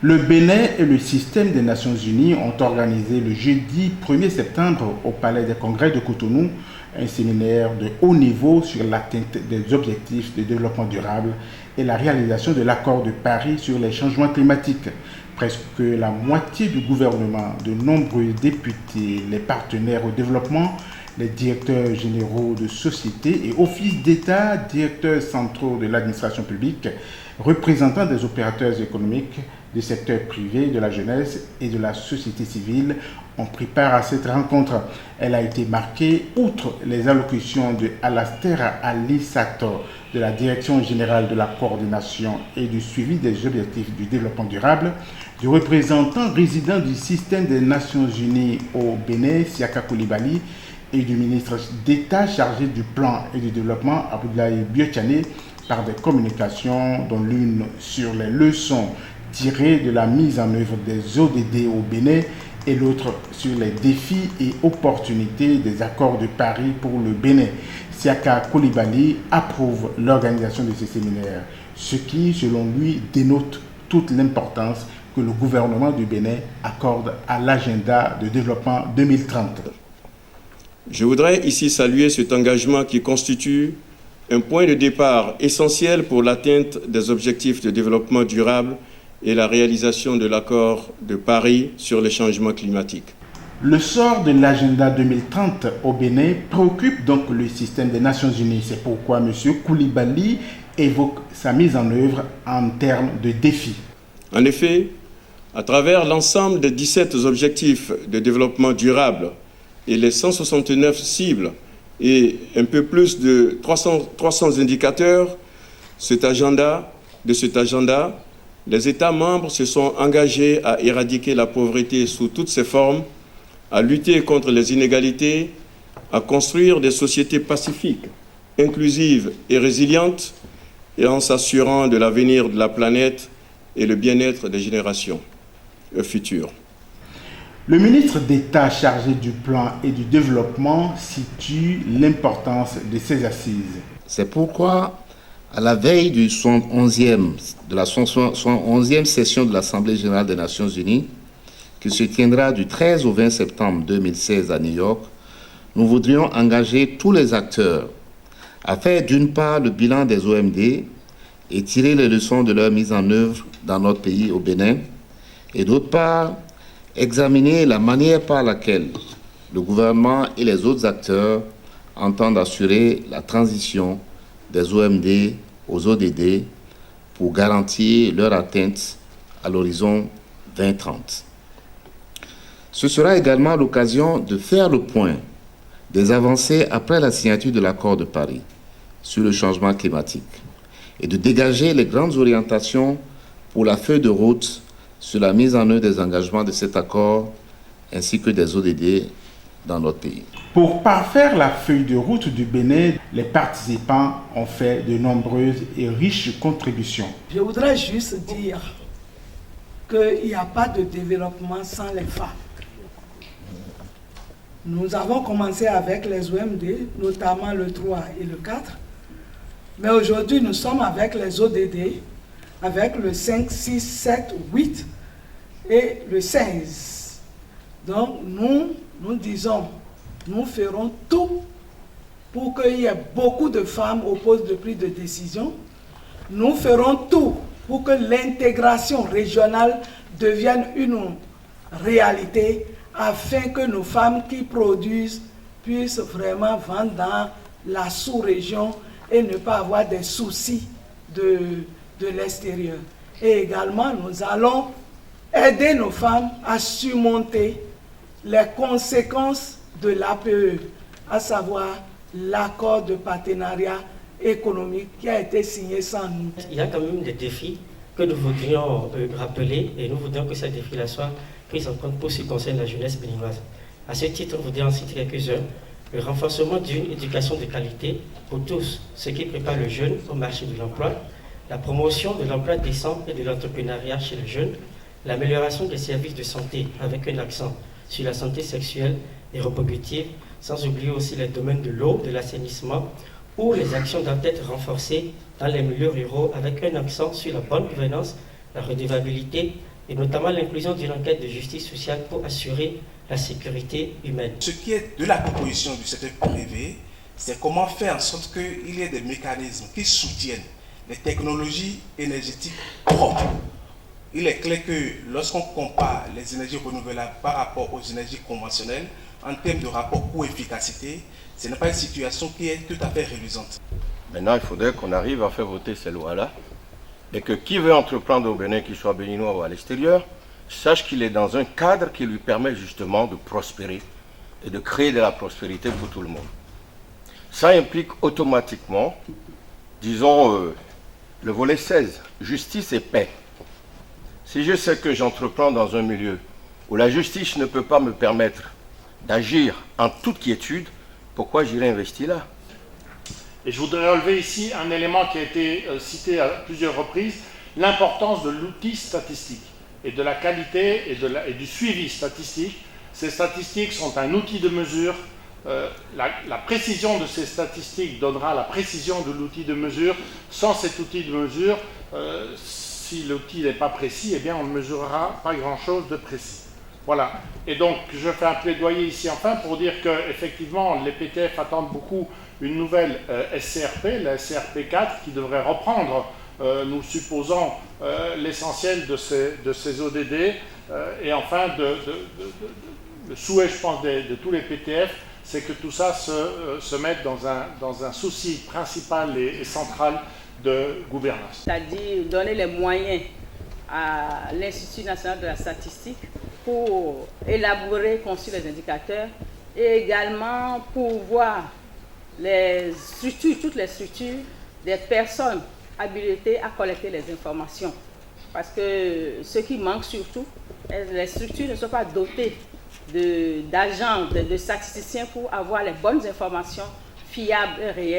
Le Bénin et le système des Nations Unies ont organisé le jeudi 1er septembre au Palais des Congrès de Cotonou un séminaire de haut niveau sur l'atteinte des objectifs de développement durable et la réalisation de l'accord de Paris sur les changements climatiques. Presque la moitié du gouvernement, de nombreux députés, les partenaires au développement, les directeurs généraux de sociétés et offices d'État, directeurs centraux de l'administration publique, représentants des opérateurs économiques, du secteur privé, de la jeunesse et de la société civile ont pris part à cette rencontre. Elle a été marquée, outre les allocutions de Alastair Ali Sato, de la Direction générale de la coordination et du suivi des objectifs du développement durable, du représentant résident du système des Nations Unies au Bénin, Siaka Coulibaly, et du ministre d'État chargé du plan et du développement, Abdoulaye Biotchane, par des communications dont l'une sur les leçons tirées de la mise en œuvre des ODD au Bénin et l'autre sur les défis et opportunités des accords de Paris pour le Bénin. Siaka Coulibaly approuve l'organisation de ces séminaires, ce qui, selon lui, dénote toute l'importance que le gouvernement du Bénin accorde à l'agenda de développement 2030. Je voudrais ici saluer cet engagement qui constitue un point de départ essentiel pour l'atteinte des objectifs de développement durable et la réalisation de l'accord de Paris sur les changements climatiques. Le sort de l'agenda 2030 au Bénin préoccupe donc le système des Nations Unies. C'est pourquoi M. Coulibaly évoque sa mise en œuvre en termes de défis. En effet, à travers l'ensemble des 17 objectifs de développement durable et les 169 cibles et un peu plus de 300 indicateurs, de cet agenda, les États membres se sont engagés à éradiquer la pauvreté sous toutes ses formes, à lutter contre les inégalités, à construire des sociétés pacifiques, inclusives et résilientes, et en s'assurant de l'avenir de la planète et le bien-être des générations futures. Le ministre d'État chargé du plan et du développement situe l'importance de ces assises. C'est pourquoi, à la veille de la 71e session de l'Assemblée générale des Nations Unies, qui se tiendra du 13 au 20 septembre 2016 à New York, nous voudrions engager tous les acteurs à faire d'une part le bilan des OMD et tirer les leçons de leur mise en œuvre dans notre pays au Bénin, et d'autre part, examiner la manière par laquelle le gouvernement et les autres acteurs entendent assurer la transition des OMD aux ODD pour garantir leur atteinte à l'horizon 2030. Ce sera également l'occasion de faire le point des avancées après la signature de l'accord de Paris sur le changement climatique et de dégager les grandes orientations pour la feuille de route sur la mise en œuvre des engagements de cet accord ainsi que des ODD dans notre pays. Pour parfaire la feuille de route du Bénin, les participants ont fait de nombreuses et riches contributions. Je voudrais juste dire qu'il n'y a pas de développement sans les femmes. Nous avons commencé avec les OMD, notamment le 3 et le 4, mais aujourd'hui nous sommes avec les ODD, avec le 5, 6, 7, 8 et le 16. Donc nous disons, nous ferons tout pour qu'il y ait beaucoup de femmes au poste de prise de décision. Nous ferons tout pour que l'intégration régionale devienne une réalité afin que nos femmes qui produisent puissent vraiment vendre dans la sous-région et ne pas avoir des soucis de l'extérieur. Et également, nous allons aider nos femmes à surmonter les conséquences de l'APE, à savoir l'accord de partenariat économique qui a été signé sans nous. Il y a quand même des défis que nous voudrions rappeler et nous voudrions que ces défis-là soient pris en compte pour ce qui concerne la jeunesse béninoise. À ce titre, nous voudrions en citer quelques-uns. Le renforcement d'une éducation de qualité pour tous, ce qui prépare le jeune au marché de l'emploi, la promotion de l'emploi décent et de l'entrepreneuriat chez les jeunes, l'amélioration des services de santé avec un accent sur la santé sexuelle et reproductive, sans oublier aussi les domaines de l'eau, de l'assainissement, où les actions doivent être renforcées dans les milieux ruraux avec un accent sur la bonne gouvernance, la redevabilité, et notamment l'inclusion d'une enquête de justice sociale pour assurer la sécurité humaine. Ce qui est de la proposition du secteur privé, c'est comment faire en sorte qu'il y ait des mécanismes qui soutiennent les technologies énergétiques propres. Il est clair que lorsqu'on compare les énergies renouvelables par rapport aux énergies conventionnelles, en termes de rapport coût-efficacité, ce n'est pas une situation qui est tout à fait réduisante. Maintenant, il faudrait qu'on arrive à faire voter ces lois-là et que qui veut entreprendre au Bénin, qu'il soit béninois ou à l'extérieur, sache qu'il est dans un cadre qui lui permet justement de prospérer et de créer de la prospérité pour tout le monde. Ça implique automatiquement, disons, le volet 16, justice et paix. Si je sais que j'entreprends dans un milieu où la justice ne peut pas me permettre d'agir en toute quiétude, pourquoi j'irai investir là? Et je voudrais relever ici un élément qui a été cité à plusieurs reprises, l'importance de l'outil statistique et de la qualité et du suivi statistique. Ces statistiques sont un outil de mesure. La précision de ces statistiques donnera la précision de l'outil de mesure. Sans cet outil de mesure, si l'outil n'est pas précis, eh bien on ne mesurera pas grand-chose de précis. Voilà. Et donc, je fais un plaidoyer ici enfin pour dire qu'effectivement, les PTF attendent beaucoup une nouvelle SCRP, la SCRP 4, qui devrait reprendre, nous supposons, l'essentiel de ces ODD. Et enfin, le souhait, je pense, de tous les PTF, c'est que tout ça se mette dans un souci principal et central de gouvernance. C'est-à-dire donner les moyens à l'Institut national de la statistique pour élaborer, construire les indicateurs et également pour voir les structures, toutes les structures des personnes habilitées à collecter les informations. Parce que ce qui manque surtout, les structures ne sont pas dotées d'agents, de statisticiens pour avoir les bonnes informations fiables et réelles.